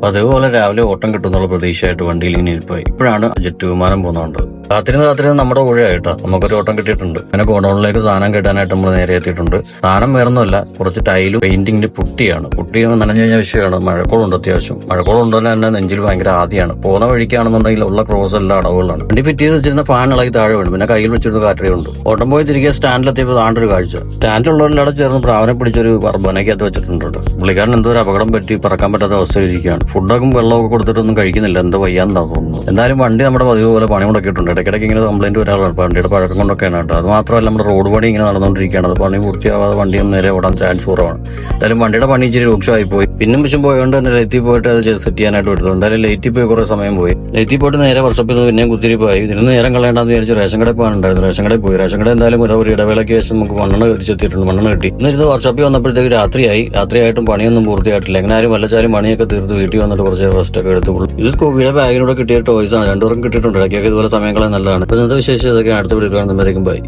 അതേപോലെ രാവിലെ ഓട്ടം കിട്ടുന്നുള്ള പ്രതീക്ഷയായിട്ട് വണ്ടിയിൽ ഇങ്ങനെ ഇരിപ്പായി. ഇപ്പോഴാണ് ജെറ്റ് വിമാനം പോകുന്നുണ്ട്. കാത്തിരുന്ന് നമ്മുടെ ഊഴയായിട്ടാ നമുക്കൊരു ഓട്ടം കിട്ടിയിട്ടുണ്ട്. അങ്ങനെ ഗോഡൌണിലേക്ക് സാധനം കിട്ടാനായിട്ട് നമ്മൾ നേരെ എത്തിയിട്ടുണ്ട്. സാധനം വേറൊന്നുമല്ല, കുറച്ച് ടൈലും പെയിന്റിങ്ങിന്റെ പുട്ടിയാണ്. പുട്ടി നനഞ്ഞു കഴിഞ്ഞ വിഷയമാണ്. മഴക്കോളുണ്ട്, അത്യാവശ്യം മഴക്കോളുണ്ടല്ലോ തന്നെ നെഞ്ചിൽ ഭയങ്കര ആദ്യമാണ്. പോകുന്ന വഴിക്കാണെന്നുണ്ടെങ്കിൽ ഉള്ള ക്രോസ് എല്ലാം അടവുകളാണ്. വണ്ടി ഫിറ്റ് ചെയ്ത് വെച്ചിരുന്ന ഫാൻ ഇളകി താഴെ വീണു. പിന്നെ കയ്യിൽ വെച്ചിരുന്ന കാറ്ററിയുണ്ട്. ഓട്ടം പോയി തിരികെ സ്റ്റാൻഡിലെത്തിയപ്പോൾ താണ്ടൊരു കാഴ്ച. സ്റ്റാൻഡിലുള്ളവരുടെ ചേർന്ന് പ്രാവനെ പിടിച്ചൊരു ബനക്കകത്ത് വെച്ചിട്ടുണ്ട്. പുള്ളിക്കാരൻ എന്തോ ഒരു അപകടം പറ്റി പറക്കാൻ പറ്റാത്ത അവസ്ഥയിലിരിക്കുകയാണ്. ഫുഡൊക്കെ വെള്ളമൊക്കെ കൊടുത്തിട്ടൊന്നും കഴിക്കുന്നില്ല, എന്തോ വയ്യാന്നാ തോന്നുന്നു. എന്തായാലും വണ്ടി നമ്മുടെ പതിവ് പോലെ പണി മുടക്കിയിട്ടുണ്ട്. ഇടയ്ക്കിടയ്ക്ക് ഇങ്ങനെ കംപ്ലൈന്റ് വരാറുണ്ട്. വണ്ടിയുടെ പഴക്കം കൊണ്ടൊക്കെയാണ് കേട്ടോ. അത് മാത്രമല്ല നമ്മുടെ റോഡ് പണി ഇങ്ങനെ നടന്നുകൊണ്ടിരിക്കുകയാണ്. അത് പണി പൂർത്തിയാവാതെ വണ്ടിയും നേരെ ഓടാൻ ചാൻസ് കുറവാണ്. എന്തായാലും വണ്ടിയുടെ പണി ഇച്ചിരി രൂക്ഷമായി പോയി. പിന്നും പിശും പോയതുകൊണ്ട് തന്നെ ലൈറ്റിൽ പോയിട്ട് അത് സെറ്റ് ചെയ്യാനായിട്ട് എടുത്തു. എന്തായാലും ലൈറ്റിൽ പോയി കുറെ സമയം പോയി. ലൈറ്റിൽ പോയിട്ട് നേരെ വർഷപ്പിൽ പിന്നെയും കുത്തിരിപ്പായി. ഇതിന് നേരം കളയേണ്ടെന്ന് വിചാരിച്ച് റേഷൻ കടയിൽ പോകാനുണ്ടായിരുന്നു. റേഷൻ കടയിൽ പോയി. റേഷൻ കട എന്തായാലും ഒരു ഇടവേളയ്ക്ക് ശേഷം നമുക്ക് മണ്ണെണ്ണ തിരിച്ചെത്തിയിട്ടുണ്ട്. മണ്ണെണ്ണ കിട്ടി. എന്നിരുന്ന് വർഷപ്പിൽ വന്നപ്പോഴത്തേക്ക് രാത്രിയായിട്ടും പണിയൊന്നും പൂർത്തിയായിട്ടില്ല. എങ്ങനെ ആരും വല്ലച്ചാലും പണിയൊക്കെ തീർത്ത് വീട്ടിൽ വന്നിട്ട് കുറച്ച് റെസ്റ്റ് ഒക്കെ എടുത്തുള്ളൂ. ഇത് സ്കൂബിയുടെ ബാഗിലൂടെ കിട്ടിയ ടോയ്സ് ആണ്. രണ്ടുപേർക്കും കിട്ടിയിട്ടുണ്ട്. ഇടയ്ക്കൊക്കെ ഇതുപോലെ സമയങ്ങളെ നല്ലതാണ്. ഇപ്പൊ ഇന്നത്തെ വിശേഷം ഇതൊക്കെ അടുത്ത വീഡിയോ കാണുമ്പോഴേക്കും ബൈ.